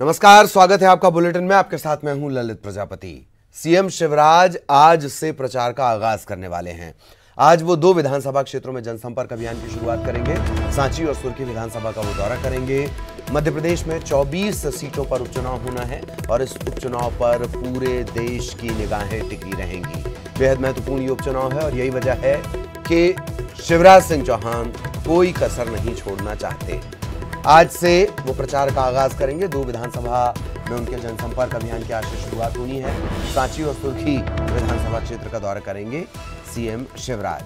नमस्कार, स्वागत है आपका बुलेटिन में। आपके साथ मैं हूं ललित प्रजापति। सीएम शिवराज आज से प्रचार का आगाज करने वाले हैं। आज वो 2 विधानसभा क्षेत्रों में जनसंपर्क अभियान की शुरुआत करेंगे। सांची और सुर्खी विधानसभा का वो दौरा करेंगे। मध्य प्रदेश में 24 सीटों पर उपचुनाव होना है और इस उपचुनाव पर पूरे देश की निगाहें टिकी रहेंगी। बेहद महत्वपूर्ण ये उपचुनाव है और यही वजह है कि शिवराज सिंह चौहान कोई कसर नहीं छोड़ना चाहते। आज से वो प्रचार का आगाज करेंगे। 2 विधानसभा में उनके जनसंपर्क अभियान की आज से शुरुआत होनी है। सांची और सुर्खी विधानसभा क्षेत्र का दौरा करेंगे सीएम शिवराज।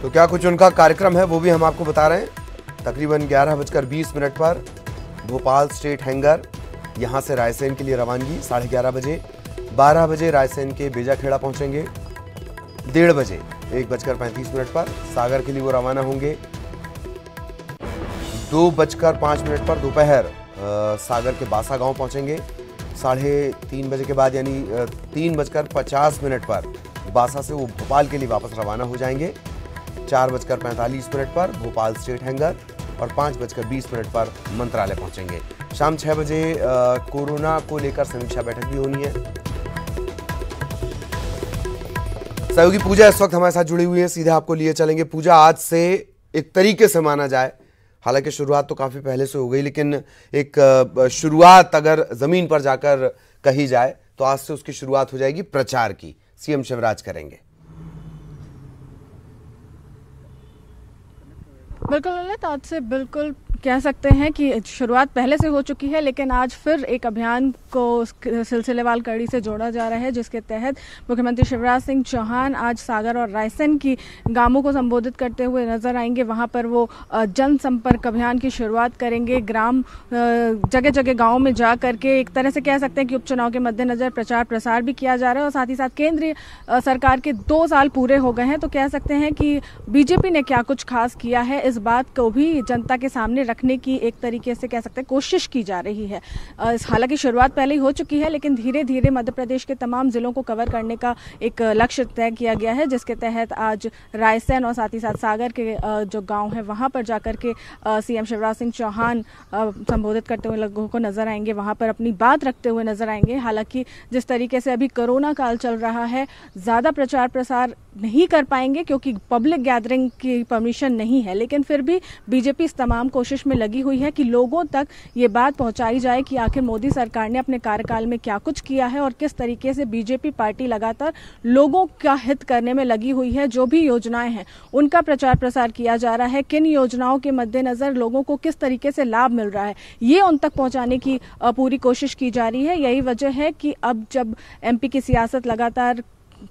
तो क्या कुछ उनका कार्यक्रम है वो भी हम आपको बता रहे हैं। तकरीबन 11:20 पर भोपाल स्टेट हैंगर, यहां से रायसेन के लिए रवानगी 11:30 बजे। 12 बजे रायसेन के बेजाखेड़ा पहुंचेंगे। 1:30 बजे 1:35 पर सागर के लिए वो रवाना होंगे। 2:05 पर दोपहर सागर के बासा गांव पहुंचेंगे। 3:30 बजे के बाद यानी 3:50 पर बासा से वो भोपाल के लिए वापस रवाना हो जाएंगे। 4:45 पर भोपाल स्टेट हैंगर और 5:20 पर मंत्रालय पहुंचेंगे। शाम 6 बजे कोरोना को लेकर समीक्षा बैठक भी होनी है। सहयोगी पूजा इस वक्त हमारे साथ जुड़ी हुई है, सीधे आपको लिए चलेंगे। पूजा, आज से एक तरीके से माना जाए, हालांकि शुरुआत तो काफी पहले से हो गई, लेकिन एक शुरुआत अगर जमीन पर जाकर कही जाए तो आज से उसकी शुरुआत हो जाएगी प्रचार की। सीएम शिवराज करेंगे। बिल्कुल ललित, आज से बिल्कुल कह सकते हैं कि शुरुआत पहले से हो चुकी है, लेकिन आज फिर एक अभियान को सिलसिलेवार कड़ी से जोड़ा जा रहा है, जिसके तहत मुख्यमंत्री शिवराज सिंह चौहान आज सागर और रायसेन की गांवों को संबोधित करते हुए नजर आएंगे। वहां पर वो जनसंपर्क अभियान की शुरुआत करेंगे। जगह जगह गाँव में जा करके एक तरह से कह सकते हैं कि उपचुनाव के मद्देनजर प्रचार प्रसार भी किया जा रहा है और साथ ही साथ केंद्रीय सरकार के 2 साल पूरे हो गए हैं, तो कह सकते हैं कि बीजेपी ने क्या कुछ खास किया है, इस बात को भी जनता के सामने रखने की एक तरीके से कह सकते हैं कोशिश की जा रही है। हालांकि शुरुआत पहले ही हो चुकी है, लेकिन धीरे धीरे मध्य प्रदेश के तमाम जिलों को कवर करने का एक लक्ष्य तय किया गया है, जिसके तहत आज रायसेन और साथ ही साथ सागर के जो गांव है वहां पर जाकर के सीएम शिवराज सिंह चौहान संबोधित करते हुए लोगों को नजर आएंगे, वहां पर अपनी बात रखते हुए नजर आएंगे। हालांकि जिस तरीके से अभी कोरोना काल चल रहा है, ज्यादा प्रचार प्रसार नहीं कर पाएंगे क्योंकि पब्लिक गैदरिंग की परमिशन नहीं है, लेकिन फिर भी बीजेपी इस तमाम कोशिश में लगी हुई है कि लोगों तक ये बात पहुंचाई जाए कि आखिर मोदी सरकार ने अपने कार्यकाल में क्या कुछ किया है और किस तरीके से बीजेपी पार्टी लगातार लोगों का हित करने में लगी हुई है। जो भी योजनाएं हैं उनका प्रचार प्रसार किया जा रहा है, किन योजनाओं के मद्देनजर लोगों को किस तरीके से लाभ मिल रहा है, ये उन तक पहुंचाने की पूरी कोशिश की जा रही है। यही वजह है कि अब जब एमपी की सियासत लगातार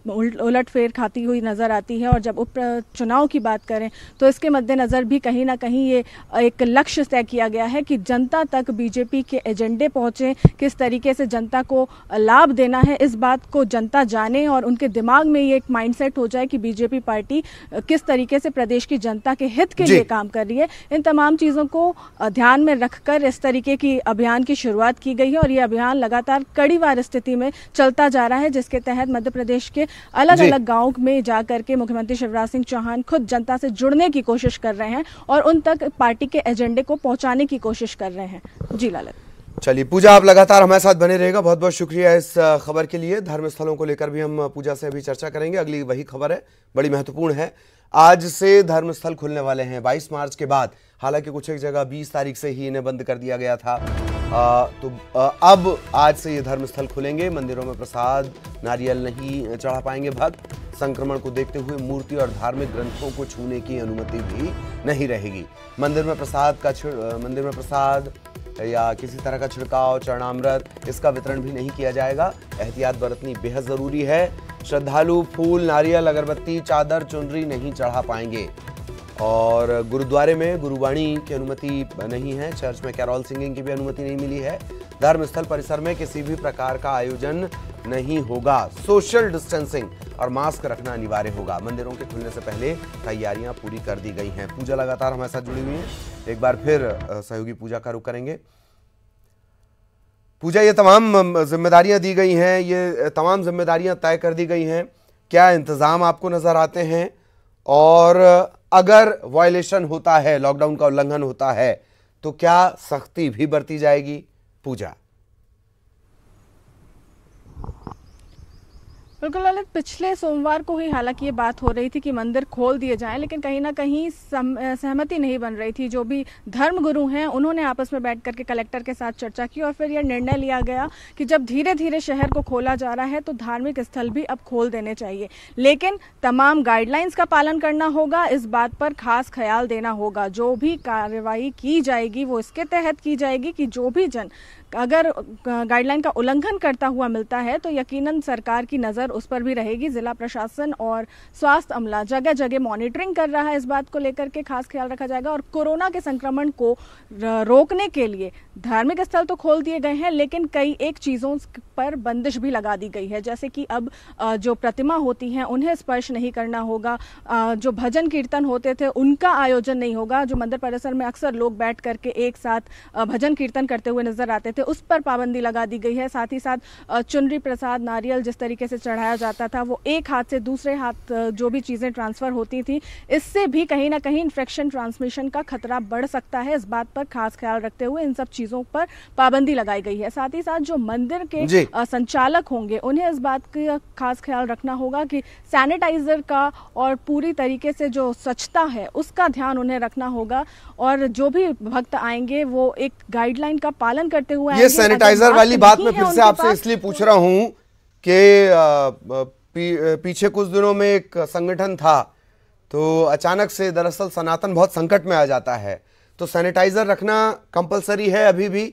उलटफेर खाती हुई नजर आती है और जब उपचुनाव की बात करें तो इसके मद्देनजर भी कहीं ना कहीं ये एक लक्ष्य तय किया गया है कि जनता तक बीजेपी के एजेंडे पहुंचे, किस तरीके से जनता को लाभ देना है इस बात को जनता जाने और उनके दिमाग में ये एक माइंडसेट हो जाए कि बीजेपी पार्टी किस तरीके से प्रदेश की जनता के हित के लिए काम कर रही है। इन तमाम चीजों को ध्यान में रखकर इस तरीके की अभियान की शुरुआत की गई है और ये अभियान लगातार कड़ीवार स्थिति में चलता जा रहा है, जिसके तहत मध्य प्रदेश के अलग अलग गांव में जाकर के मुख्यमंत्री शिवराज सिंह चौहान खुद जनता से जुड़ने की कोशिश कर रहे हैं और उन तक पार्टी के एजेंडे को पहुंचाने की कोशिश कर रहे हैं। जी ललित। चलिए पूजा, आप लगातार हमारे साथ बने रहेगा। बहुत बहुत शुक्रिया इस खबर के लिए। धर्म स्थलों को लेकर भी हम पूजा से अभी चर्चा करेंगे। अगली वही खबर है, बड़ी महत्वपूर्ण है। आज से धर्मस्थल खुलने वाले हैं 22 मार्च के बाद। हालांकि कुछ एक जगह 20 तारीख से ही इन्हें बंद कर दिया गया था, तो अब आज से ये धर्मस्थल खुलेंगे। मंदिरों में प्रसाद नारियल नहीं चढ़ा पाएंगे भक्त। संक्रमण को देखते हुए मूर्ति और धार्मिक ग्रंथों को छूने की अनुमति भी नहीं रहेगी। मंदिर में प्रसाद या किसी तरह का छिड़काव, चरणामृत, इसका वितरण भी नहीं किया जाएगा। एहतियात बरतनी बेहद जरूरी है। श्रद्धालु फूल, नारियल, अगरबत्ती, चादर, चुनरी नहीं चढ़ा पाएंगे। और गुरुद्वारे में गुरुवाणी की अनुमति नहीं है। चर्च में कैरोल सिंगिंग की भी अनुमति नहीं मिली है। धर्मस्थल परिसर में किसी भी प्रकार का आयोजन नहीं होगा। सोशल डिस्टेंसिंग और मास्क रखना अनिवार्य होगा। मंदिरों के खुलने से पहले तैयारियां पूरी कर दी गई हैं। पूजा लगातार हमारे साथ जुड़ी हुई है। एक बार फिर सहयोगी पूजा का रुख करेंगे। पूजा, ये तमाम जिम्मेदारियां दी गई हैं, ये तमाम जिम्मेदारियां तय कर दी गई हैं, क्या इंतजाम आपको नजर आते हैं? और अगर वायलेशन होता है, लॉकडाउन का उल्लंघन होता है, तो क्या सख्ती भी बरती जाएगी? पूजा। बिल्कुल ललित, पिछले सोमवार को ही हालांकि ये बात हो रही थी कि मंदिर खोल दिए जाएं, लेकिन कहीं ना कहीं सहमति नहीं बन रही थी। जो भी धर्मगुरु हैं उन्होंने आपस में बैठ करके कलेक्टर के साथ चर्चा की और फिर यह निर्णय लिया गया कि जब धीरे धीरे शहर को खोला जा रहा है तो धार्मिक स्थल भी अब खोल देने चाहिए, लेकिन तमाम गाइडलाइंस का पालन करना होगा। इस बात पर खास ख्याल देना होगा। जो भी कार्रवाई की जाएगी वो इसके तहत की जाएगी कि जो भी जन अगर गाइडलाइन का उल्लंघन करता हुआ मिलता है तो यकीनन सरकार की नज़र उस पर भी रहेगी। जिला प्रशासन और स्वास्थ्य अमला जगह जगह मॉनिटरिंग कर रहा है, इस बात को लेकर के खास ख्याल रखा जाएगा। और कोरोना के संक्रमण को रोकने के लिए धार्मिक स्थल तो खोल दिए गए हैं, लेकिन कई एक चीज़ों पर बंदिश भी लगा दी गई है, जैसे कि अब जो प्रतिमा होती हैं उन्हें स्पर्श नहीं करना होगा, जो भजन कीर्तन होते थे उनका आयोजन नहीं होगा। जो मंदिर परिसर में अक्सर लोग बैठ करके एक साथ भजन कीर्तन करते हुए नजर आते थे, उस पर पाबंदी लगा दी गई है। साथ ही साथ चुनरी प्रसाद, नारियल जिस तरीके से चढ़ाया जाता था वो एक हाथ से दूसरे हाथ जो भी चीजें ट्रांसफर होती थी, इससे भी कहीं ना कहीं इन्फेक्शन ट्रांसमिशन का खतरा बढ़ सकता है। इस बात पर खास ख्याल रखते हुए इन सब चीजों पर पाबंदी लगाई गई है। साथ ही साथ जो मंदिर के संचालक होंगे उन्हें इस बात का खास ख्याल रखना होगा कि सैनिटाइजर का और पूरी तरीके से जो स्वच्छता है उसका ध्यान उन्हें रखना होगा। और जो भी भक्त आएंगे वो एक गाइडलाइन का पालन करते हुए ये सैनिटाइजर वाली बात मैं फिर से आपसे इसलिए पूछ रहा हूं कि पीछे कुछ दिनों में एक संगठन था, तो अचानक से दरअसल सनातन बहुत संकट में आ जाता है, तो सैनिटाइजर रखना कंपलसरी है अभी भी?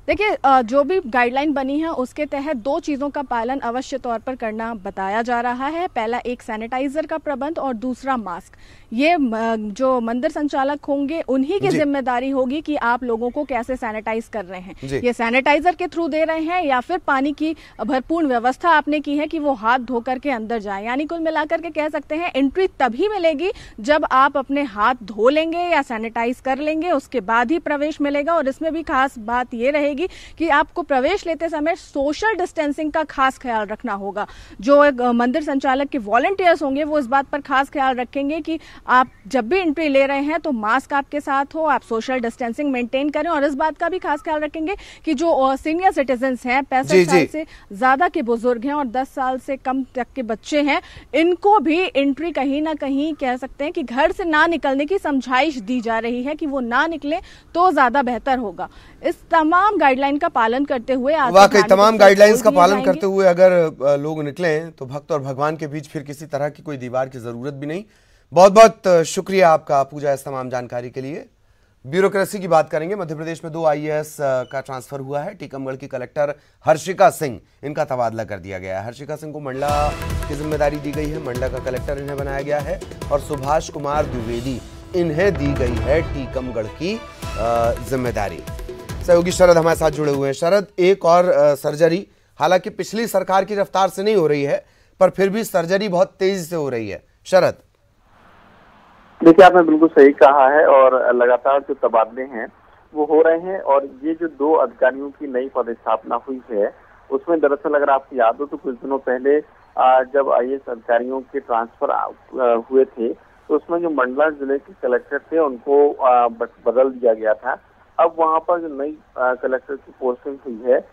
देखिए, जो भी गाइडलाइन बनी है उसके तहत दो चीज़ों का पालन अवश्य तौर पर करना बताया जा रहा है। पहला एक सैनिटाइजर का प्रबंध और दूसरा मास्क। ये जो मंदिर संचालक होंगे उन्हीं की जिम्मेदारी होगी कि आप लोगों को कैसे सैनिटाइज कर रहे हैं। ये सैनिटाइजर के थ्रू दे रहे हैं या फिर पानी की भरपूर व्यवस्था आपने की है कि वो हाथ धो करके अंदर जाए। यानी कुल मिलाकर के कह सकते हैं एंट्री तभी मिलेगी जब आप अपने हाथ धो लेंगे या सैनिटाइज कर लेंगे, उसके बाद ही प्रवेश मिलेगा। और इसमें भी खास बात ये रहेगी कि आपको प्रवेश लेते समय सोशल डिस्टेंसिंग का खास ख्याल रखना होगा। जो मंदिर संचालक के वॉलंटियर्स होंगे वो इस बात पर खास ख्याल रखेंगे कि आप जब भी एंट्री ले रहे हैं तो मास्क आपके साथ हो, आप सोशल डिस्टेंसिंग मेंटेन करें। और इस बात का भी खास ख्याल रखेंगे कि जो सीनियर सिटीजन्स हैं, 65 साल से ज्यादा के बुजुर्ग हैं और 10 साल से कम तक के बच्चे हैं, इनको भी एंट्री कहीं ना कहीं कह सकते हैं कि घर से ना निकलने की समझाइश दी जा रही है कि वो ना निकले तो ज्यादा बेहतर होगा। इस तमाम गाइडलाइन का पालन करते हुए वाकई तमाम गाइडलाइंस का पालन करते हुए अगर लोग निकलें तो भक्त और भगवान के बीच फिर किसी तरह की कोई दीवार की जरूरत भी नहीं। बहुत बहुत शुक्रिया आपका पूजा इस तमाम जानकारी के लिए। ब्यूरोक्रेसी की बात करेंगे। मध्य प्रदेश में 2 IAS का ट्रांसफर हुआ है। टीकमगढ़ की कलेक्टर हर्षिका सिंह, इनका तबादला कर दिया गया है। हर्षिका सिंह को मंडला की जिम्मेदारी दी गई है, मंडला का कलेक्टर इन्हें बनाया गया है। और सुभाष कुमार द्विवेदी, इन्हें दी गई है टीकमगढ़ की जिम्मेदारी। सहयोगी शरद हमारे साथ जुड़े हुए हैं। शरद, एक और सर्जरी, हालांकि पिछली सरकार की रफ्तार से नहीं हो रही है पर फिर भी सर्जरी बहुत तेजी से हो रही है। शरद, देखिए आपने बिल्कुल सही कहा है और लगातार जो तबादले हैं वो हो रहे हैं। और ये जो 2 अधिकारियों की नई पदस्थापना हुई है उसमें दरअसल अगर आपको याद हो तो कुछ दिनों पहले जब IAS अधिकारियों के ट्रांसफर हुए थे तो उसमें जो मंडला जिले के कलेक्टर थे उनको बदल दिया गया था। अब वहां पर जो नई कलेक्टर की पोस्टिंग हुई है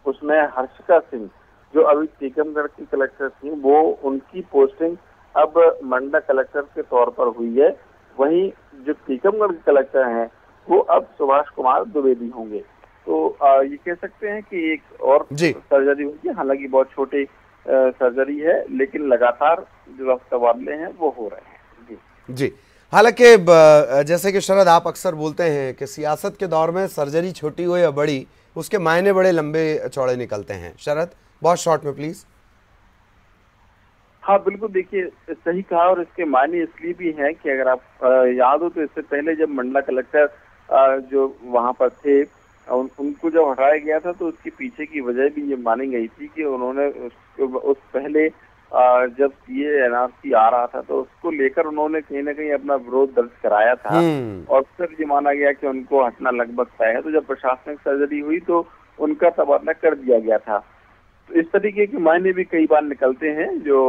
उसमें हर्षिका सिंह, जो अभी टीकमगढ़ की कलेक्टर थी, वो उनकी पोस्टिंग अब मंडला कलेक्टर के तौर पर हुई है। वहीं जो टीकमगढ़ के कलेक्टर हैं वो अब सुभाष कुमार द्विवेदी होंगे। तो ये कह सकते हैं कि एक और सर्जरी होगी। हालांकि बहुत छोटी सर्जरी है लेकिन लगातार जो तबादले हैं वो हो रहे हैं। जी हालांकि जैसे कि शरद आप अक्सर बोलते हैं कि सियासत के दौर में सर्जरी छोटी हो या बड़ी, उसके मायने बड़े लंबे चौड़े निकलते हैं। शरद, बहुत शॉर्ट में प्लीज। हाँ बिल्कुल, देखिए सही कहा। और इसके मायने इसलिए भी हैं कि अगर आप याद हो तो इससे पहले जब मंडला कलेक्टर जो वहां पर थे उनको जब हटाया गया था तो उसके पीछे की वजह भी ये मानी गई थी कि उन्होंने उस पहले जब ये एनआरसी आ रहा था तो उसको लेकर उन्होंने कहीं ना कहीं अपना विरोध दर्ज कराया था और फिर ये माना गया कि उनको हटना लगभग तय है। तो जब प्रशासनिक सर्जरी हुई तो उनका तबादला कर दिया गया था। तो इस तरीके के मायने भी कई बार निकलते हैं जो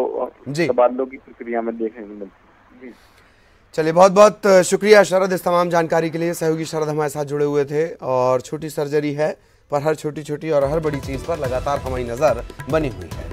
तबादलों की प्रक्रिया में देखने को मिलते हैं। चलिए, बहुत बहुत शुक्रिया शरद इस तमाम जानकारी के लिए। सहयोगी शरद हमारे साथ जुड़े हुए थे। और छोटी सर्जरी है, पर हर छोटी छोटी और हर बड़ी चीज पर लगातार हमारी नजर बनी हुई है।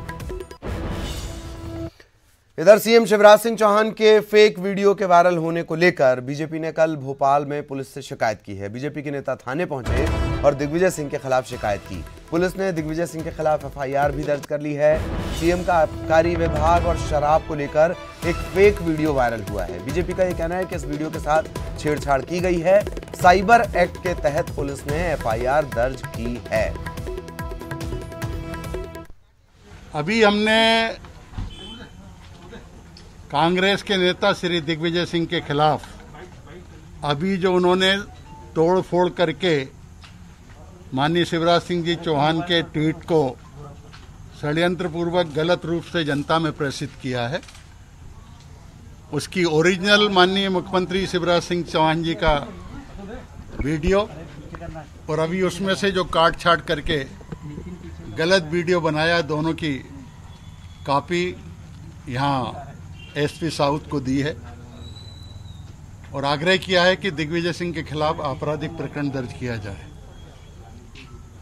इधर सीएम शिवराज सिंह चौहान के फेक वीडियो के वायरल होने को लेकर बीजेपी ने कल भोपाल में पुलिस से शिकायत की है। बीजेपी के नेता थाने पहुंचे और दिग्विजय सिंह के खिलाफ शिकायत की। पुलिस ने दिग्विजय सिंह के खिलाफ एफआईआर भी दर्ज कर ली है। सीएम का आबकारी विभाग और शराब को लेकर एक फेक वीडियो वायरल हुआ है। बीजेपी का यह कहना है कि इस वीडियो के साथ छेड़छाड़ की गई है। साइबर एक्ट के तहत पुलिस ने एफआईआर दर्ज की है। अभी हमने कांग्रेस के नेता श्री दिग्विजय सिंह के खिलाफ अभी जो उन्होंने तोड़ फोड़ करके माननीय शिवराज सिंह जी चौहान के ट्वीट को षड्यंत्र पूर्वक गलत रूप से जनता में प्रेषित किया है, उसकी ओरिजिनल माननीय मुख्यमंत्री शिवराज सिंह चौहान जी का वीडियो और अभी उसमें से जो काट छाट करके गलत वीडियो बनाया, दोनों की कॉपी यहाँ एसपी साउथ को दी है और आग्रह किया है कि दिग्विजय सिंह के खिलाफ आपराधिक प्रकरण दर्ज किया जाए।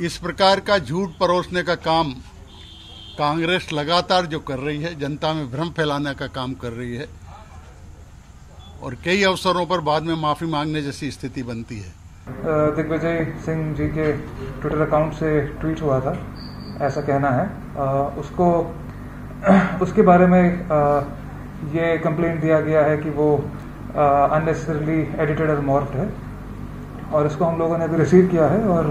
इस प्रकार का झूठ परोसने का काम कांग्रेस लगातार जो कर रही है, जनता में भ्रम फैलाने का काम कर रही है और कई अवसरों पर बाद में माफी मांगने जैसी स्थिति बनती है। दिग्विजय सिंह जी के ट्विटर अकाउंट से ट्वीट हुआ था, ऐसा कहना है। उसके बारे में ये कंप्लेंट दिया गया है कि वो अननेसेसरली एडिटेड और मॉर्फ्ड है और इसको हम लोगों ने अभी रिसीव किया है और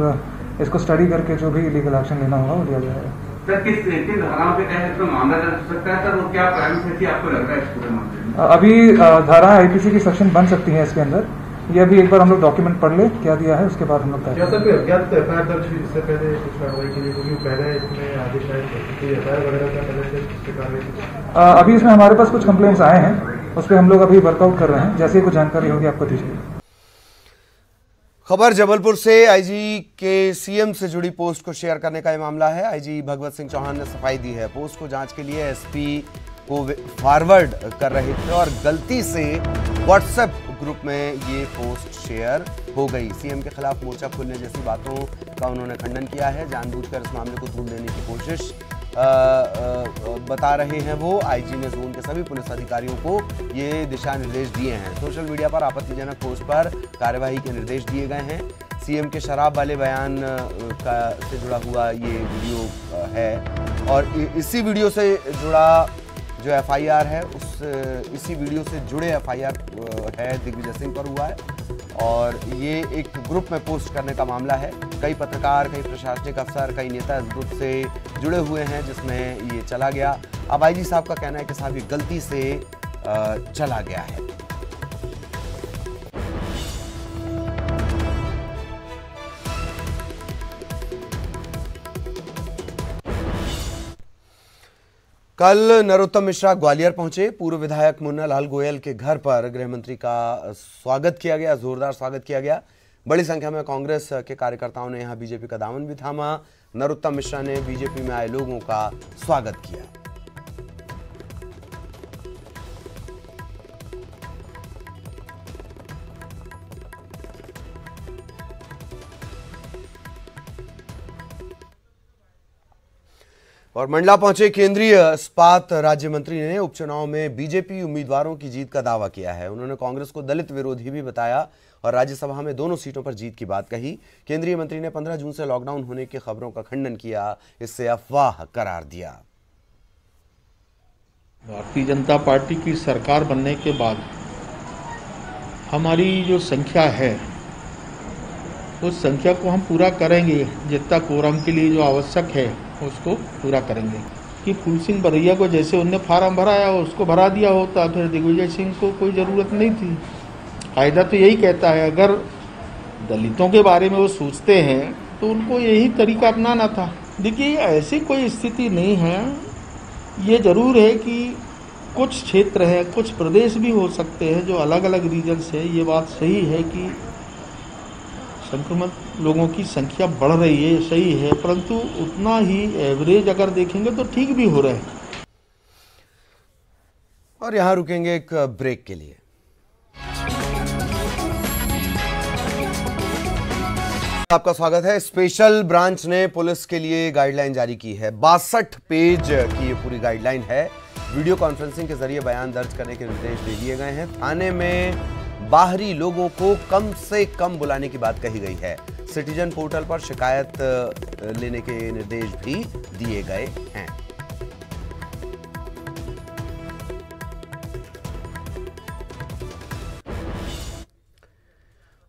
इसको स्टडी करके जो भी लीगल एक्शन लेना होगा वो लिया जाएगा। सर, किस धाराओं पे तहत मामला दर्ज हो सकता है सर, और क्या प्राइवेसी आपको लग रहा है इस पूरे मामले में? अभी धारा आईपीसी की सेक्शन बन सकती है इसके अंदर। ये अभी एक बार हम लोग डॉक्यूमेंट पढ़ ले क्या दिया है, उसके बाद हम लोग क्या सर अज्ञात एफआईआर दर्ज हुई इससे पहले कुछ कार्रवाई के लिए, क्योंकि पहले इसमें आदेश आए थे एफआईआर वगैरह का पहले से इसके कार्रवाई? अभी इसमें हमारे पास कुछ कंप्लेंट्स आए हैं, उस पर हम लोग अभी वर्कआउट कर रहे हैं। जैसे ही कुछ जानकारी होगी आपको दीजिए। खबर जबलपुर से। आईजी के सीएम से जुड़ी पोस्ट को शेयर करने का यह मामला है। आईजी भगवत सिंह चौहान ने सफाई दी है। पोस्ट को जांच के लिए एसपी को फॉरवर्ड कर रहे थे और गलती से व्हाट्सएप ग्रुप में ये पोस्ट शेयर हो गई। सीएम के खिलाफ मोर्चा खोलने जैसी बातों का उन्होंने खंडन किया है। जानबूझकर इस मामले को धूल देने की कोशिश बता रहे हैं वो। आईजी ने जोन के सभी पुलिस अधिकारियों को ये दिशा निर्देश दिए हैं। सोशल मीडिया पर आपत्तिजनक पोस्ट पर कार्यवाही के निर्देश दिए गए हैं। सीएम के शराब वाले बयान से जुड़ा हुआ ये वीडियो है और इसी वीडियो से जुड़ा जो एफआईआर है इसी वीडियो से जुड़े एफआईआर है दिग्विजय सिंह पर हुआ है और ये एक ग्रुप में पोस्ट करने का मामला है। कई पत्रकार, कई प्रशासनिक अफसर, कई नेता इस ग्रुप से जुड़े हुए हैं जिसमें ये चला गया। अब आईजी साहब का कहना है कि साहब ये गलती से चला गया है। कल नरोत्तम मिश्रा ग्वालियर पहुंचे। पूर्व विधायक मुन्ना लाल गोयल के घर पर गृह मंत्री का स्वागत किया गया, जोरदार स्वागत किया गया। बड़ी संख्या में कांग्रेस के कार्यकर्ताओं ने यहां बीजेपी का दामन भी थामा। नरोत्तम मिश्रा ने बीजेपी में आए लोगों का स्वागत किया। और मंडला पहुंचे केंद्रीय इस्पात राज्य मंत्री ने उपचुनाव में बीजेपी उम्मीदवारों की जीत का दावा किया है। उन्होंने कांग्रेस को दलित विरोधी भी बताया और राज्यसभा में दोनों सीटों पर जीत की बात कही। केंद्रीय मंत्री ने 15 जून से लॉकडाउन होने की खबरों का खंडन किया, इससे अफवाह करार दिया। भारतीय जनता पार्टी की सरकार बनने के बाद हमारी जो संख्या है उस संख्या को हम पूरा करेंगे। जितना कोरम के लिए जो आवश्यक है उसको पूरा करेंगे। कि फूल सिंह बरैया को जैसे उनने फार्म भराया उसको भरा दिया होता, फिर दिग्विजय सिंह को कोई ज़रूरत नहीं थी। कायदा तो यही कहता है, अगर दलितों के बारे में वो सोचते हैं तो उनको यही तरीका अपनाना था। देखिए ऐसी कोई स्थिति नहीं है ये जरूर है कि कुछ क्षेत्र है, कुछ प्रदेश भी हो सकते हैं जो अलग अलग रीजन से, ये बात सही है कि संक्रमित लोगों की संख्या बढ़ रही है, सही है, परंतु उतना ही एवरेज अगर देखेंगे तो ठीक भी हो रहे हैं। और यहां रुकेंगे एक ब्रेक के लिए। आपका स्वागत है। स्पेशल ब्रांच ने पुलिस के लिए गाइडलाइन जारी की है। 62 पेज की ये पूरी गाइडलाइन है। वीडियो कॉन्फ्रेंसिंग के जरिए बयान दर्ज करने के निर्देश दे दिए गए हैं। थाने में बाहरी लोगों को कम से कम बुलाने की बात कही गई है। सिटीजन पोर्टल पर शिकायत लेने के निर्देश भी दिए गए हैं।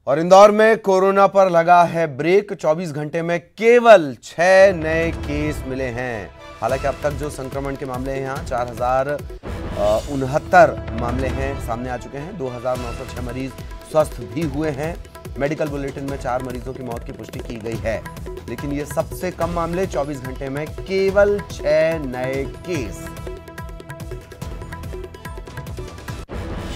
और इंदौर में कोरोना पर लगा है ब्रेक। 24 घंटे में केवल 6 नए केस मिले हैं। हालांकि अब तक जो संक्रमण के मामले हैं यहाँ 4069 मामले हैं सामने आ चुके हैं। 2906 मरीज स्वस्थ भी हुए हैं। मेडिकल बुलेटिन में 4 मरीजों की मौत की पुष्टि की गई है, लेकिन ये सबसे कम मामले। 24 घंटे में केवल 6 नए केस।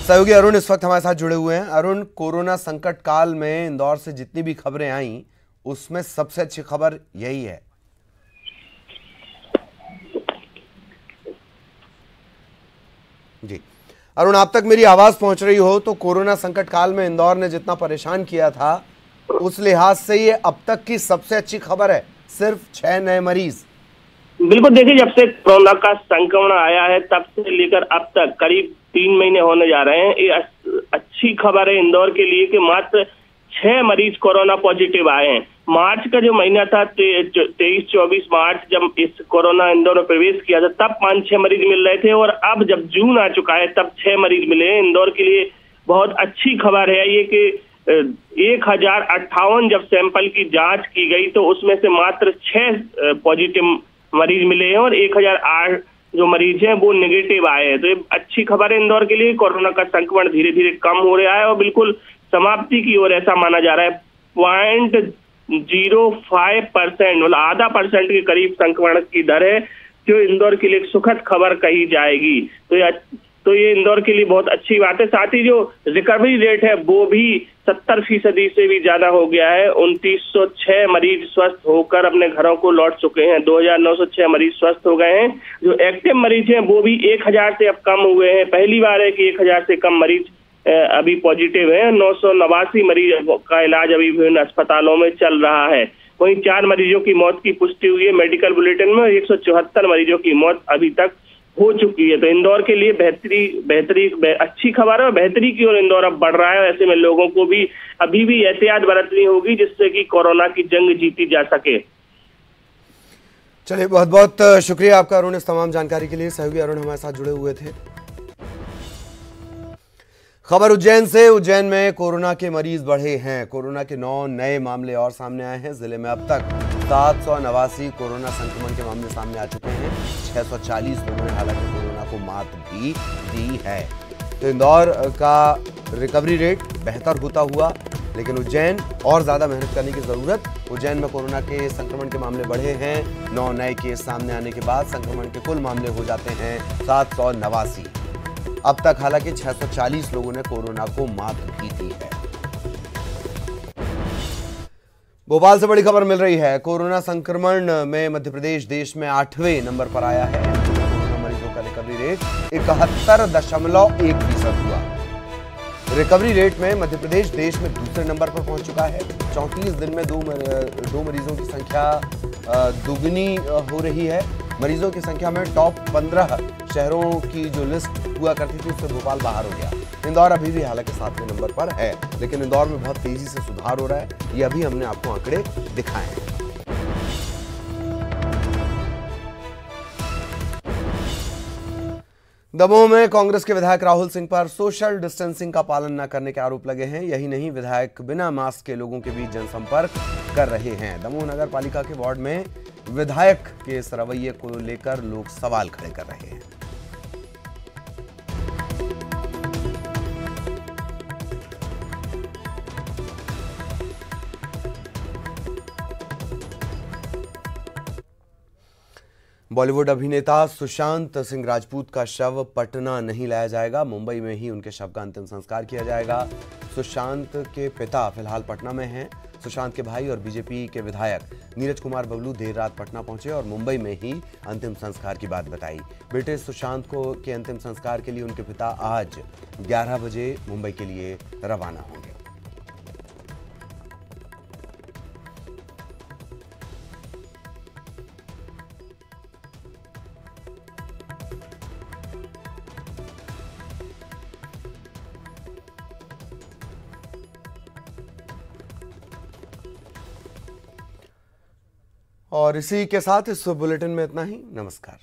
सहयोगी अरुण इस वक्त हमारे साथ जुड़े हुए हैं। अरुण, कोरोना संकट काल में इंदौर से जितनी भी खबरें आई उसमें सबसे अच्छी खबर यही है। जी अरुण, आप तक मेरी आवाज पहुंच रही हो तो कोरोना संकट काल में इंदौर ने जितना परेशान किया था उस लिहाज से ये अब तक की सबसे अच्छी खबर है। सिर्फ 6 नए मरीज। बिल्कुल, देखिए, जब से कोरोना का संक्रमण आया है तब से लेकर अब तक करीब 3 महीने होने जा रहे हैं। ये अच्छी खबर है इंदौर के लिए कि मात्र 6 मरीज कोरोना पॉजिटिव आए हैं। मार्च का जो महीना था 23-24 मार्च, जब इस कोरोना इंदौर में प्रवेश किया था तब 5-6 मरीज मिल रहे थे, और अब जब जून आ चुका है तब 6 मरीज मिले हैं। इंदौर के लिए बहुत अच्छी खबर है ये कि 1058 जब सैंपल की जांच की गई तो उसमें से मात्र 6 पॉजिटिव मरीज मिले हैं और 1008 जो मरीज हैं वो नेगेटिव आए हैं। तो ये अच्छी खबर है इंदौर के लिए। कोरोना का संक्रमण धीरे धीरे कम हो रहा है और बिल्कुल समाप्ति की ओर ऐसा माना जा रहा है। 0.05%, मतलब आधा % के करीब संक्रमण की दर है, जो इंदौर के लिए एक सुखद खबर कही जाएगी। तो ये इंदौर के लिए बहुत अच्छी बात है। साथ ही जो रिकवरी रेट है वो भी 70% से भी ज्यादा हो गया है। 2906 मरीज स्वस्थ होकर अपने घरों को लौट चुके हैं। 2906 मरीज स्वस्थ हो गए हैं। जो एक्टिव मरीज हैं वो भी 1000 से अब कम हुए हैं। पहली बार है कि 1000 से कम मरीज अभी पॉजिटिव है। 989 मरीज का इलाज अभी विभिन्न अस्पतालों में चल रहा है। वहीं 4 मरीजों की मौत की पुष्टि हुई है मेडिकल बुलेटिन में। 174 मरीजों की मौत अभी तक हो चुकी है। तो इंदौर के लिए बेहतरी अच्छी खबर है और बेहतरी की ओर इंदौर अब बढ़ रहा है। ऐसे में लोगों को भी अभी भी एहतियात बरतनी होगी जिससे कि कोरोना की जंग जीती जा सके। चलिए, बहुत बहुत शुक्रिया आपका अरुण इस तमाम जानकारी के लिए। सहयोगी अरुण हमारे साथ जुड़े हुए थे। खबर उज्जैन से। उज्जैन में कोरोना के मरीज बढ़े हैं। कोरोना के 9 नए मामले और सामने आए हैं। जिले में अब तक 789 कोरोना संक्रमण के मामले सामने आ चुके हैं। 640 लोगों ने हालांकि कोरोना को मात भी दी है। तो इंदौर का रिकवरी रेट बेहतर होता हुआ, लेकिन उज्जैन और ज्यादा मेहनत करने की जरूरत। उज्जैन में कोरोना के संक्रमण के मामले बढ़े हैं। 9 नए केस सामने आने के बाद संक्रमण के कुल मामले हो जाते हैं 789। अब तक हालांकि 640 लोगों ने कोरोना को मात भी दी है। भोपाल से बड़ी खबर मिल रही है। कोरोना संक्रमण में मध्य प्रदेश देश में 8वें नंबर पर आया है। कोरोना मरीजों का रिकवरी रेट 71.1% हुआ। रिकवरी रेट में मध्य प्रदेश देश में दूसरे नंबर पर पहुंच चुका है। 34 दिन में दो मरीजों की संख्या दुगनी हो रही है। मरीजों की संख्या में टॉप 15 शहरों की जो लिस्ट हुआ करती थी उससे भोपाल बाहर हो गया। इंदौर अभी भी हालांकि 7वें नंबर पर है, लेकिन इंदौर में बहुत तेजी से सुधार हो रहा है। ये अभी हमने आपको आंकड़े दिखाए हैं। दमोह में कांग्रेस के विधायक राहुल सिंह पर सोशल डिस्टेंसिंग का पालन न करने के आरोप लगे हैं। यही नहीं, विधायक बिना मास्क के लोगों के बीच जनसंपर्क कर रहे हैं। दमोह नगर पालिका के वार्ड में विधायक के इस रवैये को लेकर लोग सवाल खड़े कर रहे हैं। बॉलीवुड अभिनेता सुशांत सिंह राजपूत का शव पटना नहीं लाया जाएगा, मुंबई में ही उनके शव का अंतिम संस्कार किया जाएगा। सुशांत के पिता फिलहाल पटना में हैं। सुशांत के भाई और बीजेपी के विधायक नीरज कुमार बबलू देर रात पटना पहुंचे और मुंबई में ही अंतिम संस्कार की बात बताई। बेटे सुशांत को के अंतिम संस्कार के लिए उनके पिता आज 11 बजे मुंबई के लिए रवाना होंगे। और इसी के साथ इस बुलेटिन में इतना ही। नमस्कार।